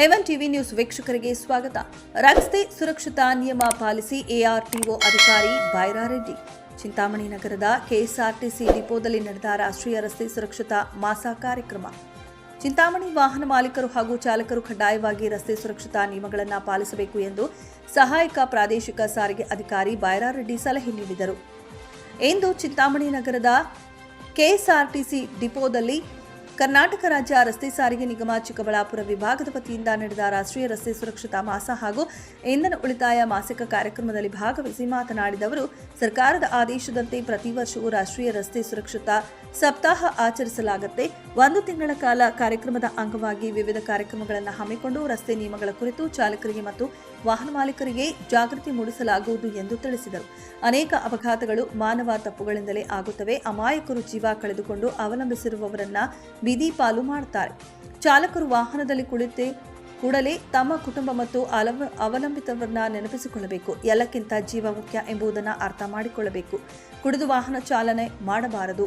A1 TV news ವೀಕ್ಷಕರಿಗೆ ಸ್ವಾಗತ. ರಸ್ತೆ ಸುರಕ್ಷತಾ ನಿಯಮ ಪಾಲಿಸಿ ARTO ಅಧಿಕಾರಿ ಬೈರಾರೆಡ್ಡಿ. ಚಿಂತಾಮಣಿ ನಗರದ KSRTC ಡಿಪೋದಲ್ಲಿ ನಡೆದ ರಾಷ್ಟ್ರೀಯ ರಸ್ತೆ ಸುರಕ್ಷತಾ ಮಾಸ ಕಾರ್ಯಕ್ರಮ. ಚಿಂತಾಮಣಿ ವಾಹನ ಮಾಲೀಕರು ಹಾಗೂ ಚಾಲಕರು ಕಡ್ಡಾಯವಾಗಿ ರಸ್ತೆ ಸುರಕ್ಷತಾ ನಿಯಮಗಳನ್ನು ಪಾಲಿಸಬೇಕು ಎಂದು ಸಹಾಯಕ ಪ್ರಾದೇಶಿಕ ಸಾರಿಗೆ ಅಧಿಕಾರಿ ಬೈರಾರೆಡ್ಡಿ ಸಲಹೆ ನೀಡಿದರು. ಇಂದು ಚಿಂತಾಮಣಿ ನಗರದ KSRTC ಡಿಪೋದಲ್ಲಿ ಕರ್ನಾಟಕ ರಾಜ್ಯ ರಸ್ತೆ ಸಾರಿಗೆ ನಿಗಮ ಚಿಕ್ಕಬಳ್ಳಾಪುರ ವಿಭಾಗದ ವತಿಯಿಂದ ನಡೆದ ರಾಷ್ಟ್ರೀಯ ರಸ್ತೆ ಸುರಕ್ಷತಾ ಮಾಸ ಹಾಗೂ ಇಂಧನ ಉಳಿತಾಯ ಮಾಸಿಕ ಕಾರ್ಯಕ್ರಮದಲ್ಲಿ ಭಾಗವಹಿಸಿ ಮಾತನಾಡಿದ ಅವರು, ಸರ್ಕಾರದ ಆದೇಶದಂತೆ ಪ್ರತಿ ವರ್ಷವೂ ರಾಷ್ಟ್ರೀಯ ರಸ್ತೆ ಸುರಕ್ಷತಾ ಸಪ್ತಾಹ ಆಚರಿಸಲಾಗುತ್ತೆ. 1 ತಿಂಗಳ ಕಾಲ ಕಾರ್ಯಕ್ರಮದ ಅಂಗವಾಗಿ ವಿವಿಧ ಕಾರ್ಯಕ್ರಮಗಳನ್ನು ಹಮ್ಮಿಕೊಂಡು ರಸ್ತೆ ನಿಯಮಗಳ ಕುರಿತು ಚಾಲಕರಿಗೆ ಮತ್ತು ವಾಹನ ಮಾಲೀಕರಿಗೆ ಜಾಗೃತಿ ಮೂಡಿಸಲಾಗುವುದು ಎಂದು ತಿಳಿಸಿದರು. ಅನೇಕ ಅಪಘಾತಗಳು ಮಾನವ ತಪ್ಪುಗಳಿಂದಲೇ ಆಗುತ್ತವೆ. ಅಮಾಯಕರು ಜೀವ ಕಳೆದುಕೊಂಡು ಅವಲಂಬಿಸಿರುವವರನ್ನ ಬೀದಿ ಪಾಲು ಮಾಡುತ್ತಾರೆ. ಚಾಲಕರು ವಾಹನದಲ್ಲಿ ಕೂಡಲೇ ತಮ್ಮ ಕುಟುಂಬ ಮತ್ತು ಅವಲಂಬಿತವರನ್ನ ನೆನಪಿಸಿಕೊಳ್ಳಬೇಕು. ಎಲ್ಲಕ್ಕಿಂತ ಜೀವ ಮುಖ್ಯ ಎಂಬುದನ್ನು ಅರ್ಥ ಮಾಡಿಕೊಳ್ಳಬೇಕು. ಕುಡಿದು ವಾಹನ ಚಾಲನೆ ಮಾಡಬಾರದು.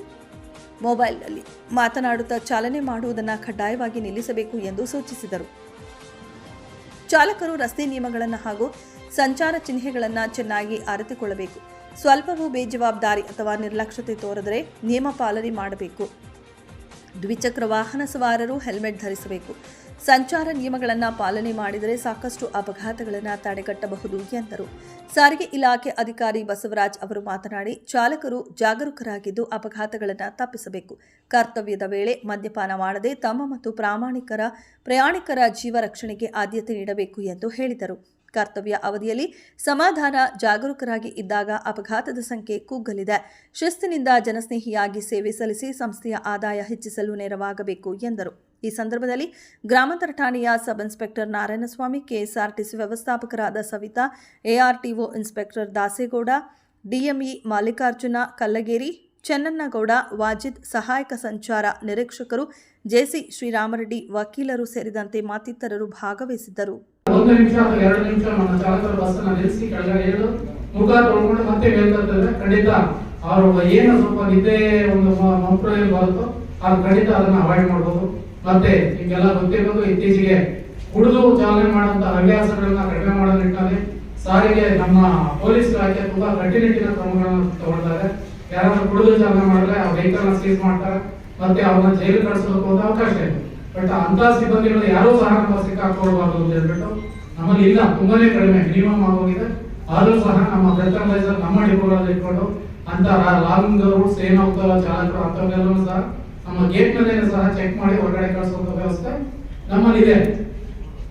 ಮೊಬೈಲ್ನಲ್ಲಿ ಮಾತನಾಡುತ್ತಾ ಚಾಲನೆ ಮಾಡುವುದನ್ನು ಕಡ್ಡಾಯವಾಗಿ ನಿಲ್ಲಿಸಬೇಕು ಎಂದು ಸೂಚಿಸಿದರು. ಚಾಲಕರು ರಸ್ತೆ ನಿಯಮಗಳನ್ನು ಹಾಗೂ ಸಂಚಾರ ಚಿಹ್ನೆಗಳನ್ನು ಚೆನ್ನಾಗಿ ಅರಿತುಕೊಳ್ಳಬೇಕು. ಸ್ವಲ್ಪವೂ ಬೇಜವಾಬ್ದಾರಿ ಅಥವಾ ನಿರ್ಲಕ್ಷ್ಯತೆ ತೋರಿದರೆ ನಿಯಮ ಪಾಲನೆ ಮಾಡಬೇಕು. ದ್ವಿಚಕ್ರ ವಾಹನ ಸವಾರರು ಹೆಲ್ಮೆಟ್ ಧರಿಸಬೇಕು. ಸಂಚಾರ ನಿಯಮಗಳನ್ನು ಪಾಲನೆ ಮಾಡಿದರೆ ಸಾಕಷ್ಟು ಅಪಘಾತಗಳನ್ನು ತಡೆಗಟ್ಟಬಹುದು ಎಂದರು. ಸಾರಿಗೆ ಇಲಾಖೆ ಅಧಿಕಾರಿ ಬಸವರಾಜ್ ಅವರು ಮಾತನಾಡಿ, ಚಾಲಕರು ಜಾಗರೂಕರಾಗಿದ್ದು ಅಪಘಾತಗಳನ್ನು ತಪ್ಪಿಸಬೇಕು. ಕರ್ತವ್ಯದ ವೇಳೆ ಮದ್ಯಪಾನ ಮಾಡದೆ ತಮ್ಮ ಮತ್ತು ಪ್ರಯಾಣಿಕರ ಜೀವ ರಕ್ಷಣೆಗೆ ಆದ್ಯತೆ ನೀಡಬೇಕು ಎಂದು ಹೇಳಿದರು. ಕರ್ತವ್ಯ ಅವಧಿಯಲ್ಲಿ ಸಮಾಧಾನ, ಜಾಗರೂಕರಾಗಿ ಇದ್ದಾಗ ಅಪಘಾತದ ಸಂಖ್ಯೆ ಕುಗ್ಗಲಿದೆ. ಶಿಸ್ತಿನಿಂದ ಜನಸ್ನೇಹಿಯಾಗಿ ಸೇವೆ ಸಲ್ಲಿಸಿ ಸಂಸ್ಥೆಯ ಆದಾಯ ಹೆಚ್ಚಿಸಲು ನೆರವಾಗಬೇಕು ಎಂದರು. ಈ ಸಂದರ್ಭದಲ್ಲಿ ಗ್ರಾಮಾಂತರ ಠಾಣೆಯ ಸಬ್ ಇನ್ಸ್ಪೆಕ್ಟರ್ ನಾರಾಯಣಸ್ವಾಮಿ, KSRTC ವ್ಯವಸ್ಥಾಪಕರಾದ Savita, ARTO inspector Dasegowda, DME Mallikarjuna Kallageri, Chennannagowda, Wajid, ಸಹಾಯಕ ಸಂಚಾರ ನಿರೀಕ್ಷಕರು JC ಶ್ರೀರಾಮರೆಡ್ಡಿ, ವಕೀಲರು ಸೇರಿದಂತೆ ಮತ್ತಿತರರು ಭಾಗವಹಿಸಿದ್ದರು. 1 ನಿಮಿಷ ಅಥವಾ 2 ನಿಮಿಷ ನಮ್ಮ ಚಾಲಕರು ಬಸ್ಸನ್ನ ನಿಲ್ಲಿಸಿ ಕೆಳಗಡೆ ಇಳಿದು ಮುಖ ತೊಳ್ಕೊಂಡು ಮತ್ತೆ ಮೇಲ್ತಂದ್ರೆ ಖಂಡಿತ ಅವರು ಏನು ಸ್ವಲ್ಪ ನಿದ್ದೆ ಒಂದು ಮಂಪ್ರ ಏನು ಬರುತ್ತೋ ಅದು ಖಂಡಿತ ಅದನ್ನ ಅವಾಯ್ಡ್ ಮಾಡ್ಬೋದು. ಮತ್ತೆ ನಿಮ್ಗೆಲ್ಲ ಗೊತ್ತಿರೋದು, ಇತ್ತೀಚೆಗೆ ಕುಡಿದು ಚಾಲನೆ ಮಾಡುವಂತ ಹವ್ಯಾಸಗಳನ್ನ ಕಡಿಮೆ ಮಾಡೋ ನಿಟ್ಟಿನಲ್ಲಿ ಸಾರಿಗೆ ನಮ್ಮ ಪೊಲೀಸ್ ಇಲಾಖೆ ತುಂಬಾ ಕಟ್ಟುನಿಟ್ಟಿನ ಕ್ರಮಗಳನ್ನು ತಗೊಳ್ತಾರೆ. ಯಾರಾದ್ರೂ ಕುಡಿದು ಚಾಲನೆ ಮಾಡಿದ್ರೆ ಆ ವೆಹಿಕಲ್ ಸೀಸ್ ಮಾಡ್ತಾರೆ, ಮತ್ತೆ ಅವ್ರನ್ನ ಜೈಲು ಕಳಿಸೋದಕ್ಕೆ ಒಂದು ಅವಕಾಶ ಇದೆ. ಬಟ್ ಅಂತ ಸಿಬ್ಬಂದಿಗಳು ಯಾರೂ ಸಹ ನಮ್ಮ ಸಿಕ್ಕಾಕೊಳ್ಬಾರ್ದು ಅಂತ ಹೇಳ್ಬಿಟ್ಟು ನಮ್ಮಲ್ಲಿ ಇಲ್ಲ, ತುಂಬಾನೇ ಕಡಿಮೆ, ಮಿನಿಮಮ್ ಆಗೋಗಿದೆ. ಆದ್ರೂ ಸಹ ನಮ್ಮ ಬ್ರೆಥಲೈಸರ್ ನಮ್ಮ ಡಿಪೋಗಳಲ್ಲಿ ಇಟ್ಕೊಂಡು ಅಂತ ಲಾಂಗ್ ರೂಟ್ಸ್ ಏನಾಗ್ತಾವ ಚಾಲಕರು ಅಂತವೆಲ್ಲವೂ ಸಹ ನಮ್ಮ ಗೇಟ್ ಮೇಲೆ ಸಹ ಚೆಕ್ ಮಾಡಿ ಹೊರಗಡೆ ಕಳಿಸುವಂತ ವ್ಯವಸ್ಥೆ ನಮ್ಮಲ್ಲಿ ಇದೆ.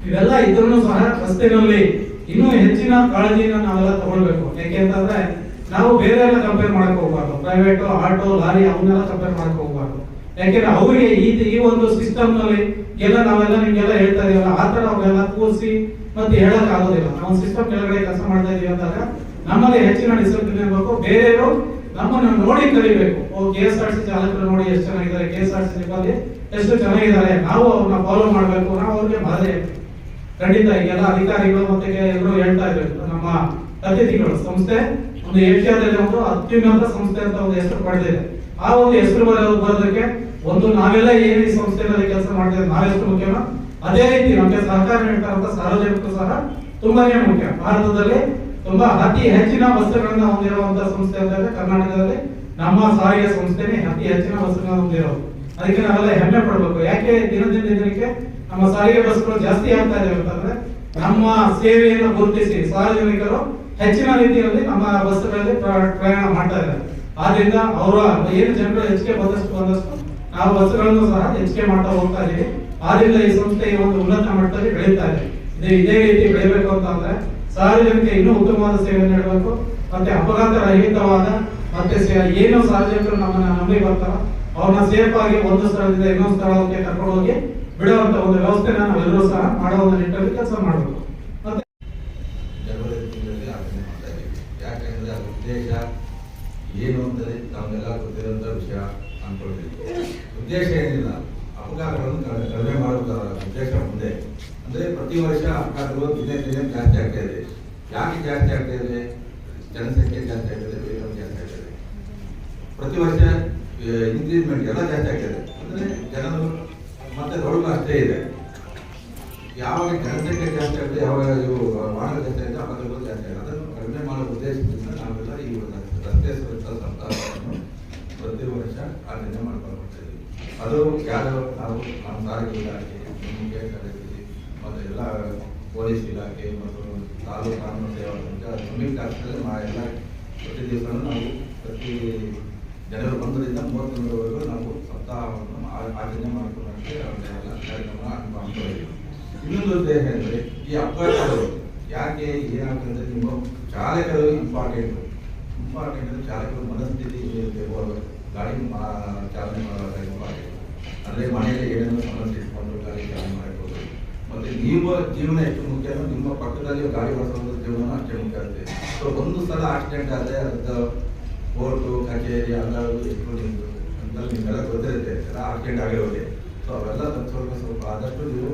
ಇವೆಲ್ಲ ಇದ್ರೂ ಸಹ ರಸ್ತೆಯಲ್ಲಿ ಇನ್ನೂ ಹೆಚ್ಚಿನ ಕಾಳಜಿನ ನಾವೆಲ್ಲ ತಗೊಳ್ಬೇಕು. ಯಾಕೆಂತಂದ್ರೆ ನಾವು ಬೇರೆ ಎಲ್ಲ ಕಂಪೇರ್ ಮಾಡಕ್ ಹೋಗ್ಬಾರ್ದು. ಪ್ರೈವೇಟ್ ಆಟೋ, ಲಾರಿ ಅವನ್ನೆಲ್ಲ ಕಂಪೇರ್ ಮಾಡಕ್ ಹೋಗ್ಬಾರ್ದು. ಯಾಕೆಂದ್ರೆ ಅವರಿಗೆ ಈ ಒಂದು ಸಿಸ್ಟಮ್ ನಲ್ಲಿ ಎಲ್ಲ ನಾವೆಲ್ಲ ನಿಮ್ಗೆಲ್ಲ ಹೇಳ್ತಾ ಇದೀವಲ್ಲ, ಆ ತರ ಅವೆಲ್ಲ ಕೂರಿಸಿ ಮತ್ತೆ ಹೇಳಕ್ ಆಗೋದಿಲ್ಲ. ನಾವು ಸಿಸ್ಟಮ್ ಕೆಳಗಡೆ ಕೆಲಸ ಮಾಡ್ತಾ ಇದೀವಿ ಅಂದಾಗ ನಮ್ಮಲ್ಲಿ ಹೆಚ್ಚಿನ ಡಿಸಿಪ್ಲಿನ್ ಇರಬೇಕು. ಬೇರೆಯವರು ನಮ್ಮನ್ನು ನೋಡಿ ಕಲಿಬೇಕು. KSRTC ಚಾಲಕರು ನೋಡಿ ಎಷ್ಟು ಚೆನ್ನಾಗಿದ್ದಾರೆ, KSRTC ಸಿಬ್ಬಂದಿ ಎಷ್ಟು ಚೆನ್ನಾಗಿದ್ದಾರೆ, ನಾವು ಅವ್ರನ್ನ ಫಾಲೋ ಮಾಡ್ಬೇಕು, ನಾವು ಅವ್ರಿಗೆ ಮಾದರಿ. ಖಂಡಿತ ಈಗೆಲ್ಲ ಅಧಿಕಾರಿಗಳು ಮತ್ತೆ ಎಲ್ಲರೂ ಹೇಳ್ತಾ ಇರ್ಬೇಕು, ನಮ್ಮ ಅತಿಥಿಗಳು ಸಂಸ್ಥೆ ಒಂದು ಏಷ್ಯಾದಲ್ಲಿ ಒಂದು ಅತ್ಯುನ್ನತ ಸಂಸ್ಥೆ ಅಂತ ಒಂದು ಹೆಸರು ಪಡೆದಿದೆ. ಆ ಒಂದು ಹೆಸರು ಬರೋದಕ್ಕೆ ಒಂದು ನಾವೆಲ್ಲ ಏನು ಈ ಸಂಸ್ಥೆಯಲ್ಲಿ ಕೆಲಸ ಮಾಡ್ತೇವೆ, ನಾವೆಷ್ಟು ಮುಖ್ಯನೋ ಅದೇ ರೀತಿ ನಮಗೆ ಸಹಕಾರ ನೀಡ್ತಾರಂತ ಸಾರ್ವಜನಿಕರು ಸಹ ತುಂಬಾನೇ ಮುಖ್ಯ. ಭಾರತದಲ್ಲಿ ತುಂಬಾ ಅತಿ ಹೆಚ್ಚಿನ ಬಸ್ಸುಗಳನ್ನ ಹೊಂದಿರುವಂತಹ ಸಂಸ್ಥೆ ಅಂತಂದ್ರೆ ಕರ್ನಾಟಕದಲ್ಲಿ ನಮ್ಮ ಸಾರಿಗೆ ಸಂಸ್ಥೆನೇ ಅತಿ ಹೆಚ್ಚಿನ ಬಸ್ಸುಗಳನ್ನ ಹೊಂದಿರೋದು. ಅದಕ್ಕೆ ನಾವೆಲ್ಲ ಹೆಮ್ಮೆ ಪಡಬೇಕು. ಯಾಕೆ ದಿನದಿಂದ ದಿನಕ್ಕೆ ನಮ್ಮ ಸಾರಿಗೆ ಬಸ್ಗಳು ಜಾಸ್ತಿ ಆಗ್ತಾ ಇದೆ ಅಂತಂದ್ರೆ ನಮ್ಮ ಸೇವೆಯನ್ನು ಗುರುತಿಸಿ ಸಾರ್ವಜನಿಕರು ಹೆಚ್ಚಿನ ರೀತಿಯಲ್ಲಿ ನಮ್ಮ ಬಸ್ಸುಗಳಲ್ಲಿ ಪ್ರಯಾಣ ಮಾಡ್ತಾ ಇದ್ದಾರೆ. ಆದ್ರಿಂದ ಅವರ ಏನು ಜನರು ಹೆಚ್ಚಿಗೆ ಬಂದಷ್ಟು ನಾವು ಬಸ್ಸುಗಳನ್ನು ಸಹ ಹೆಚ್ಚಿಗೆ ಮಾಡ್ತಾ ಹೋಗ್ತಾ ಇದೀವಿ. ಆದ್ರಿಂದ ಈ ಸಂಸ್ಥೆ ಒಂದು ಉನ್ನತ ಮಟ್ಟದಲ್ಲಿ ಬೆಳೀತಾ ಇದೆ. ಇದೇ ರೀತಿ ಬೆಳಿಬೇಕು ಅಂತ ಅಂದ್ರೆ ಸಾರ್ವಜನಿಕ ಇನ್ನೂ ಉತ್ತಮವಾದ ಸೇವೆ ನೀಡಬೇಕು. ಮತ್ತೆ ಅಪಘಾತ ರಹಿತವಾದ ಮತ್ತೆ ಏನು ಸಾರ್ವಜನಿಕರು ನಮ್ಮನ್ನ ನಂಬಿ ಬರ್ತಾರ ಅವ್ರನ್ನ ಸೇಫ್ ಆಗಿ ಒಂದು ಸ್ಥಳದಿಂದ ಇನ್ನೊಂದು ಸ್ಥಳಕ್ಕೆ ಕರ್ಕೊಂಡು ಹೋಗಿ ಬಿಡುವಂತ ಒಂದು ವ್ಯವಸ್ಥೆನ ನಾವೆಲ್ಲರೂ ಸಹ ಮಾಡೋ ಒಂದು ನಿಟ್ಟಿನಲ್ಲಿ ಕೆಲಸ ಮಾಡಬೇಕು. ಮತ್ತೆ ಜನವರಿ ತಿಂಗಳಲ್ಲಿ ಆಚರಣೆ ಮಾಡ್ತಾ ಇದ್ದೀವಿ. ಯಾಕಂದ್ರೆ ಅದ್ರ ಉದ್ದೇಶ ಏನು ಅಂತಲೇ ನಮ್ಗೆಲ್ಲ ಗೊತ್ತಿರುವಂತ ವಿಷಯ ಅನ್ಕೊಳ್ತೀವಿ. ಉದ್ದೇಶ ಏನಿಲ್ಲ, ಅಪಘಾತಗಳನ್ನು ಕಡಿಮೆ ಮಾಡುವುದರ ಉದ್ದೇಶ ಮುಂದೆ ಅಂದ್ರೆ ಪ್ರತಿ ವರ್ಷ ಅಪಘಾತಗಳು ದಿನೇ ದಿನೇ ಜಾಸ್ತಿ ಆಗ್ತಾ ಇದೆ. ಯಾಕೆ ಜಾಸ್ತಿ ಆಗ್ತಾ ಇದೆ? ಜನಸಂಖ್ಯೆ ಜಾಸ್ತಿ ಆಗ್ತದೆ, ವೇಗವು ಜಾಸ್ತಿ ಆಗ್ತದೆ. ಪ್ರತಿ ವರ್ಷ ಇನ್ಕ್ರೀಸ್ಮೆಂಟ್ ಎಲ್ಲ ಜಾಸ್ತಿ ಆಗ್ತದೆ. ಅಂದ್ರೆ ಜನರು ಮತ್ತೆ ರೋಡ್ ಅಷ್ಟೇ ಇದೆ. ಯಾವಾಗ ಜನಸಂಖ್ಯೆ ಜಾಸ್ತಿ ಆಗುತ್ತೆ, ಯಾವಾಗ ಇವು ವಾಹನ ಜಾಸ್ತಿ ಆಗುತ್ತೆ, ಅಪಘಾತಗಳು ಜಾಸ್ತಿ ಆಗುತ್ತೆ. ಅದನ್ನು ಕಡಿಮೆ ಮಾಡುವ ಉದ್ದೇಶದಿಂದ ನಾವೆಲ್ಲ ಈ ರಸ್ತೆ ಸುರಕ್ಷತಾ ಸಪ್ತಾಹವನ್ನು ಪ್ರತಿ ವರ್ಷ ಆಚರಣೆ ಮಾಡ್ಕೊಂಡು ಬರ್ತೀವಿ. ಅದು ಯಾರು ನಾವು ನಮ್ಮ ಸಾರಿಗೆ ಇಲಾಖೆ, KSRTC ಮತ್ತು ಎಲ್ಲ ಪೊಲೀಸ್ ಇಲಾಖೆ ಮತ್ತು ತಾಲೂಕು ಕಾನೂನು ಸೇವಾ ಸಂಸ್ಥೆ ಸಂಯುಕ್ತ ಆಶ್ರಯದಲ್ಲಿ ಎಲ್ಲ ಪ್ರತಿ ದಿವಸನೂ ನಾವು ಪ್ರತಿ ಜನವರಿ 1ರಿಂದ 31ರವರೆಗೂ ನಾವು ಸಪ್ತಾಹವನ್ನು ಆಚರಣೆ ಮಾಡಿಕೊಳ್ಳೋಕ್ಕೆ ಎಲ್ಲ ಕಾರ್ಯಕ್ರಮ ಹಮ್ಮಿಕೊಂಡಿದ್ದೀವಿ. ಇನ್ನೊಂದು ಉದ್ದೇಶ ಅಂದರೆ ಈ ಅಪಘಾತಗಳು ಯಾಕೆ ಏನಾಗ್ತದೆ, ನಿಮ್ಮ ಚಾಲಕರು ಇಂಪಾರ್ಟೆಂಟ್ ಅಂದರೆ ಚಾಲಕರ ಮನಸ್ಥಿತಿ ಇರಬೇಕು, ಗಾಡಿ ಚಾಲನೆ ಮಾಡುವಾಗ ಇಂಪಾರ್ಟೆಂಟ್. ಅಂದರೆ ಮನೆಯಲ್ಲಿ ಏನೇನೋ ಸಮಸ್ಯೆ ಇಟ್ಕೊಂಡು ಗಾಡಿ ಚಾಲನೆ ಮಾಡಬಹುದು. ಮತ್ತು ನಿಮ್ಮ ಜೀವನ ಎಷ್ಟು ಮುಖ್ಯನೋ ನಿಮ್ಮ ಪಕ್ಕದಲ್ಲಿ ಗಾಡಿ ಬಳಸುವ ಜೀವನ ಅಷ್ಟೇ ಮುಖ್ಯ ಆಗುತ್ತೆ. ಸೊ ಒಂದು ಸಲ ಆಕ್ಸಿಡೆಂಟ್ ಆದರೆ ಅದು ಕೋರ್ಟು ಕಚೇರಿ ಅಲ್ಲಾಡೋದು ಎಷ್ಟು ನಿಮ್ಮದು ಅಂತ ನಿಮಗೆಲ್ಲ ಗೊತ್ತಿರುತ್ತೆ, ಎಲ್ಲ ಆಕ್ಸಿಡೆಂಟ್ ಆಗಿರೋದೆ. ಸೊ ಅವೆಲ್ಲ ಸ್ವಲ್ಪ ಆದಷ್ಟು ನೀವು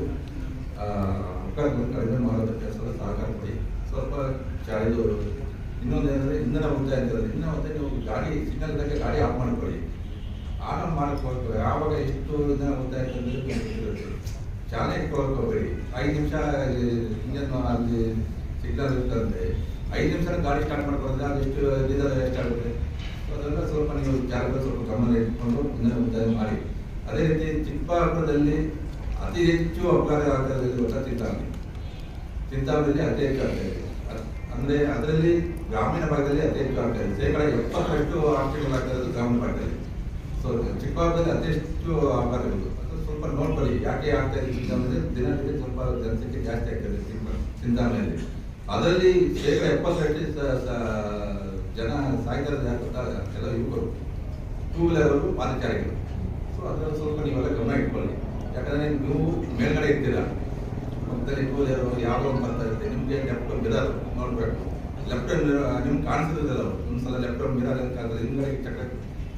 ಅಪಘಾತವನ್ನು ಕಡಿಮೆ ಮಾಡೋದಕ್ಕೆ ಸ್ವಲ್ಪ ಸಹಕಾರ ಕೊಡಿ. ಸ್ವಲ್ಪ ಇದು ಇನ್ನೊಂದು ಏನಂದರೆ ಇಂಧನ ಉಳಿತಾಯ ಇರ್ತದೆ. ಇಂಧನ ಉಳಿತಾಯ ನೀವು ಗಾಡಿ ಸಿಗ್ನಲ್ ಇದ್ದಾಗ ಗಾಡಿ ಆಫ್ ಮಾಡ್ಕೊಳ್ಳಿ, ಆನ್ ಮಾಡ್ಕೊಳ್ತೀವಿ. ಆವಾಗ ಎಷ್ಟು ಇಂಧನ ಉಳಿತಾಯ ಇರ್ತದೆ. ಚಾಲನೆ ಇಟ್ಕೊಳ್ಕೋಬೇಡಿ. 5 ನಿಮಿಷ ಇಂಜನ್ ಅಲ್ಲಿ ಸಿಗ್ನಲ್ ಇರ್ತಂತೆ, 5 ನಿಮಿಷ ಗಾಡಿ ಸ್ಟಾರ್ಟ್ ಮಾಡ್ಕೊಂಡ್ರೆ ಅದು ಎಷ್ಟು ಡೀಸೆಲ್ ಎಷ್ಟಾಗುತ್ತೆ. ಅದೆಲ್ಲ ಸ್ವಲ್ಪ ನೀವು ಚಾಲಕರು ಸ್ವಲ್ಪ ಗಮನ ಇಟ್ಕೊಂಡು ಇಂಧನ ಉಳಿತಾಯ ಮಾಡಿ. ಅದೇ ರೀತಿ ಚಿಕ್ಕಬಳ್ಳಾಪುರದಲ್ಲಿ ಅತಿ ಹೆಚ್ಚು ಅಪಘಾತ ಆಗ್ತದೆ ಚಿಂತಾಮಣಿಯಲ್ಲಿ ಅತಿ ಹೆಚ್ಚು ಆಗ್ತಾ ಇದೆ. ಅಂದರೆ ಅದರಲ್ಲಿ ಗ್ರಾಮೀಣ ಭಾಗದಲ್ಲಿ ಅತಿ ಹೆಚ್ಚು ಆಗ್ತಾ ಇದೆ. 70% ಆಕ್ಸಿಡೆಂಟ್ ಆಗ್ತಾ ಇರೋದು ಗ್ರಾಮೀಣ ಭಾಗದಲ್ಲಿ. ಸೊ ಚಿಕ್ಕಬಳ್ಳಾಪುರದಲ್ಲಿ ಅತಿ ಹೆಚ್ಚು ಅಪಘಾತಗಳು. ಅದು ಸ್ವಲ್ಪ ನೋಡ್ಕೊಳ್ಳಿ ಯಾಕೆ ಆಗ್ತಾ ಇದೆ. ಚಿಂತಾಮಣಿಯಲ್ಲಿ ದಿನದಲ್ಲಿ ಸ್ವಲ್ಪ ಜನಸಂಖ್ಯೆ ಜಾಸ್ತಿ ಆಗ್ತದೆ ಚಿಂತಾಮಣಿಯಲ್ಲಿ. ಅದರಲ್ಲಿ 70% ಜನ ಸಾಯ್ತಾರೆ ಎಲ್ಲ ಯುವಕರು, 2 ವೀಲರ್ ಪಾದಚಾರಿಗಳು. ಸೊ ಅದರಲ್ಲಿ ಸ್ವಲ್ಪ ನೀವೆಲ್ಲ ಗಮನ ಇಟ್ಕೊಳ್ಳಿ. ಯಾಕಂದರೆ ನೀವು ಮೇಲ್ಗಡೆ ಇರ್ತೀರ, ಪಕ್ಕದಲ್ಲಿ 2 ವೀಲರ್ ಯಾವುದೋ ಒಂದು ಬರ್ತಾ ಇರುತ್ತೆ, ನಿಮಗೆ ಲೆಫ್ಟ್ ಮಿರರ್ ನೋಡಬೇಕು. ಲೆಫ್ಟ್ ನಿಮ್ಗೆ ಕಾಣಿಸ್ತಿರೋದಿಲ್ಲ, ಒಂದ್ಸಲ ಲೆಫ್ಟ್ ಮಿರರ್ ಅಂತ ಹಿಂದ್ಗಡೆ ಚಕ್ರ.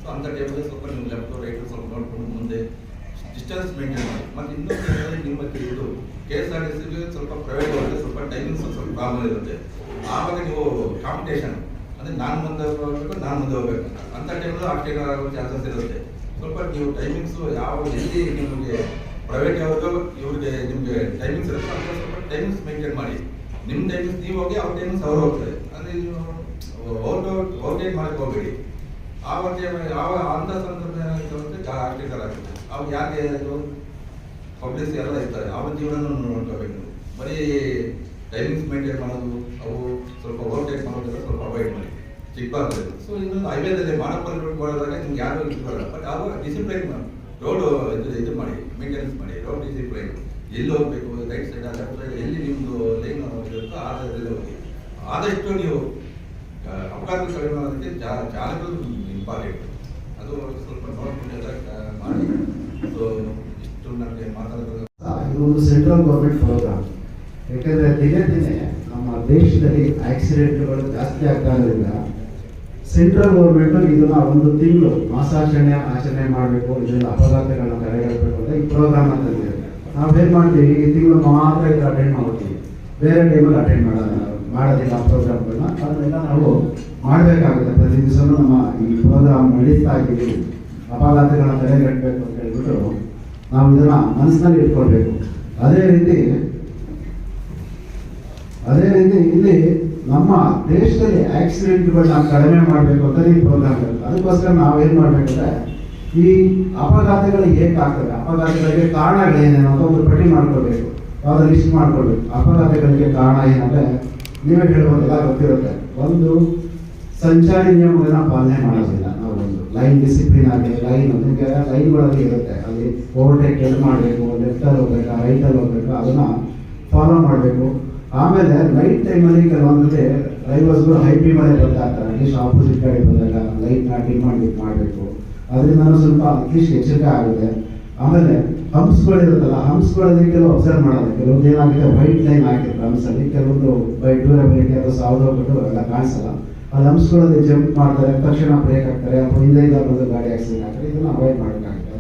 ಸೊ ಅಂಥ ಟೈಮಲ್ಲಿ ಸ್ವಲ್ಪ ನೀವು ಲೆಫ್ಟ್ ರೈಟ್ ಸ್ವಲ್ಪ ನೋಡ್ಕೊಂಡು ಮುಂದೆ ಡಿಸ್ಟೆನ್ಸ್ ಮೇಂಟೈನ್ ಮಾಡಿ. ಮತ್ತು ಇನ್ನೊಂದು ನಿಮ್ಮ ಇದು KSRTC ಸ್ವಲ್ಪ ಪ್ರೈವೇಟ್ ಹೋದರೆ ಸ್ವಲ್ಪ ಟೈಮಿಂಗ್ಸ್ ಸ್ವಲ್ಪ ಪ್ರಾಬ್ಲಮ್ ಇರುತ್ತೆ. ಆವಾಗ ನೀವು ಕಾಂಪಿಟೇಷನ್ ಅಂದರೆ ನಾನು ಮುಂದೆ ಹೋಗಬೇಕು, ನಾನು ಮುಂದೆ ಹೋಗ್ಬೇಕು ಅಂಥ ಟೈಮಲ್ಲೂ ಆಕ್ಸಿಡೆಂಟ್ ಆಗೋ ಚಾನ್ಸಸ್ ಇರುತ್ತೆ. ಸ್ವಲ್ಪ ನೀವು ಟೈಮಿಂಗ್ಸು ಯಾವ ಎಲ್ಲಿ ನಿಮಗೆ ಪ್ರೈವೇಟ್ ಯಾವುದು ಇವ್ರಿಗೆ ನಿಮಗೆ ಟೈಮಿಂಗ್ಸ್ ಇರುತ್ತೆ, ಅಂತ ಸ್ವಲ್ಪ ಟೈಮಿಂಗ್ಸ್ ಮೇಂಟೈನ್ ಮಾಡಿ. ನಿಮ್ಮ ಟೈಮಿಂಗ್ಸ್ ನೀವು ಹೋಗಿ ಅವ್ರ ಟೈಮಿಂಗ್ಸ್ ಅವ್ರು ಹೋಗ್ತಾರೆ. ಅಂದರೆ ನೀವು ಔಟೇಜ್ ಮಾಡಕ್ಕೆ ಹೋಗಬೇಡಿ. ಆವಾಗ ಯಾವ ಅಂಥ ಸಂದರ್ಭ ಏನಾಗುತ್ತೆ ಆಕ್ಸಿಡೆಂಟ್ ಆಗುತ್ತೆ. ಅವಾಗ ಯಾಕೆ ಪಬ್ಲಿಕ್ಸ್ ಎಲ್ಲ ಇರ್ತಾರೆ, ಅವ್ರ ಜೀವನ ನೋಡ್ಕೋಬೇಕು. ಬರೀ ಟೈಮಿಂಗ್ಸ್ ಮೇಂಟೈನ್ ಮಾಡೋದು, ಅವು ಸ್ವಲ್ಪ ಓವರ್ಟೇಕ್ ಮಾಡೋದೆಲ್ಲ ಸ್ವಲ್ಪ ಅವಾಯ್ಡ್ ಮಾಡಿ ಚಿಕ್ಕಬಳ್ಳಾಪುರದಲ್ಲಿ. ಸೊ ಇನ್ನೊಂದು ಹೈವೇದಲ್ಲಿ ಮಾನವಪಲ್ಲಿ ರೋಡ್ ಮಾಡೋದಾಗ ನಿಮ್ಗೆ ಯಾರು ಇಟ್ಕೊಳ್ಳಲ್ಲ. ಬಟ್ ಆವಾಗ ಡಿಸಿಪ್ಲೈನ್ ರೋಡ್ ಇದು ಮಾಡಿ, ಮೇಂಟೆನೆನ್ಸ್ ಮಾಡಿ. ರೋಡ್ ಡಿಸಿಪ್ಲೈನ್ ಎಲ್ಲಿ ಹೋಗಬೇಕು, ರೈಟ್ ಸೈಡ್ ಲೆಫ್ಟ್ ಸೈಡ್ ಎಲ್ಲಿ ನಿಮ್ಮದು ಲೈನ್ ಇರುತ್ತೋ ಆ ಥರದಲ್ಲೇ ಹೋಗಿ. ಆದಷ್ಟು ನೀವು ಅಪಘಾತ ಕಡಿಮೆ ಮಾಡೋದಕ್ಕೆ ಚಾಲಕರು ಇಂಪಾರ್ಟೆಂಟ್. ಅದು ಸ್ವಲ್ಪ ನೋಡ್ಕೊಂಡು ಮಾಡಿ. ಸೊ ಇಷ್ಟು ನನಗೆ ಮಾತಾಡೋದು ಇದು ಒಂದು ಸೆಂಟ್ರಲ್ ಗೌರ್ಮೆಂಟ್ ಪ್ರೋಗ್ರಾಮ್. ಯಾಕಂದರೆ ದಿನೇ ದಿನೇ ನಮ್ಮ ದೇಶದಲ್ಲಿ ಆಕ್ಸಿಡೆಂಟ್ಗಳು ಜಾಸ್ತಿ ಆಗ್ತಾ ಇರೋದ್ರಿಂದ ಸೆಂಟ್ರಲ್ ಗೌರ್ಮೆಂಟ್ ಇದನ್ನ ಒಂದು ತಿಂಗಳು ಆಚರಣೆ ಮಾಡಬೇಕು, ಇದರಿಂದ ಅಪಘಾತಗಳನ್ನ ತಡೆಗಟ್ಟಬೇಕು ಅಂತ ಈ ಪ್ರೋಗ್ರಾಮ್ ತಂದಿದೆ. ನಾವೇನು ಮಾಡ್ತೀವಿ, ಈ ತಿಂಗಳು ಮಾತ್ರ ಇದು ಅಟೆಂಡ್ ಮಾಡ್ತೀವಿ, ಬೇರೆ ಟೈಮಲ್ಲಿ ಅಟೆಂಡ್ ಮಾಡೋದಿಲ್ಲ ಆ ಪ್ರೋಗ್ರಾಮ್ಗಳನ್ನ. ಅದನ್ನೆಲ್ಲ ನಾವು ಮಾಡಬೇಕಾಗುತ್ತೆ. ಪ್ರತಿ ದಿವಸನೂ ನಮ್ಮ ಈ ಪ್ರೋಗ್ರಾಮ್ ನಡೀತಾ ಇದ್ದೀವಿ. ಅಪಘಾತಗಳನ್ನ ತಡೆಗಟ್ಟಬೇಕು ಅಂತ ಹೇಳ್ಬಿಟ್ಟು ನಾವು ಇದನ್ನ ಮನಸ್ಸಿನಲ್ಲಿ ಇಟ್ಕೊಳ್ಬೇಕು. ಅದೇ ರೀತಿ ಇಲ್ಲಿ ನಮ್ಮ ದೇಶದಲ್ಲಿ ಆಕ್ಸಿಡೆಂಟ್ಗಳನ್ನ ಕಡಿಮೆ ಮಾಡಬೇಕು ಅಂತ ಈ ಪ್ರೋಗ್ರಾಮ್. ಅದಕ್ಕೋಸ್ಕರ ನಾವೇನು ಮಾಡಬೇಕಂದ್ರೆ ಈ ಅಪಘಾತಗಳು ಏಕಾಗ್ತವೆ, ಅಪಘಾತಗಳಿಗೆ ಕಾರಣಗಳೇನೇನು ಅಂತ ಒಂದು ಪಟ್ಟಿ ಮಾಡ್ಕೊಳ್ಬೇಕು, ಯಾವ್ದು ಲಿಸ್ಟ್ ಮಾಡ್ಕೊಳ್ಬೇಕು. ಅಪಘಾತಗಳಿಗೆ ಕಾರಣ ಏನಂದ್ರೆ ನೀವೇ ಹೇಳುವಂತೆಲ್ಲ ಗೊತ್ತಿರುತ್ತೆ. ಒಂದು ಸಂಚಾರಿ ನಿಯಮಗಳನ್ನ ಪಾಲನೆ ಮಾಡೋದಿಲ್ಲ. ನಾವು ಒಂದು ಲೈನ್ ಡಿಸಿಪ್ಲಿನ್ ಆಗಿ ಲೈನ್ಗಳಲ್ಲಿ ಇರುತ್ತೆ, ಅಲ್ಲಿ ಓವರ್ಟೇಕ್ ಎಲ್ಲಿ ಮಾಡಬೇಕು, ಲೆಫ್ಟಲ್ಲಿ ಹೋಗ್ಬೇಕಾ ರೈಟಲ್ಲಿ ಹೋಗ್ಬೇಕಾ ಅದನ್ನ ಫಾಲೋ ಮಾಡಬೇಕು. ಆಮೇಲೆ ನೈಟ್ ಟೈಮಲ್ಲಿ ಕೆಲವೊಂದು ಡ್ರೈವರ್ಸ್ಗಳು ಹೈ ಬೀಮಲ್ಲೇ ಬರ್ತಾ ಇರ್ತಾರೆ. ಅಟ್ಲೀಸ್ಟ್ ಆಪೋಸಿಟ್ ಗಾಡಿ ಬಂದಾಗ ಲೈಟ್ನ ಡಿಮ್ ಮಾಡಬೇಕು. ಅದರಿಂದ ಸ್ವಲ್ಪ ಅಟ್ಲೀಸ್ಟ್ ಎಚ್ಚರಿಕೆ ಆಗುತ್ತೆ. ಆಮೇಲೆ ಹಂಪ್ಸ್ಗಳಿರುತ್ತಲ್ಲ, ಹಂಪ್ಸ್ಗಳಲ್ಲಿ ಕೆಲವು ಅಬ್ಸರ್ವ್ ಮಾಡೋದು, ಕೆಲವೊಂದು ಏನಾಗಿದೆ ವೈಟ್ ಲೈನ್ ಹಾಕಿರ್ತಾರೆ ಹಂಪ್ಸಲ್ಲಿ, ಕೆಲವೊಂದು ಬೈ ಡ್ಯೂರಬಿಲಿಟಿ ಅದು ಸಾವ್ದೋಗ್ಬಿಟ್ಟು ಎಲ್ಲ ಕಾಣಿಸಲ್ಲ. ಆ ಹಂಪ್ಸ್ಗಳಲ್ಲಿ ಜಂಪ್ ಮಾಡ್ತಾರೆ, ತಕ್ಷಣ ಬ್ರೇಕ್ ಹಾಕ್ತಾರೆ, ಅಥವಾ ಹಿಂದೆ ಬಂದು ಗಾಡಿ ಆಕ್ಸಿಡೆಂಟ್ ಆಗ್ತಾರೆ. ಇದನ್ನು ಅವಾಯ್ಡ್ ಮಾಡಬೇಕಾಗುತ್ತೆ.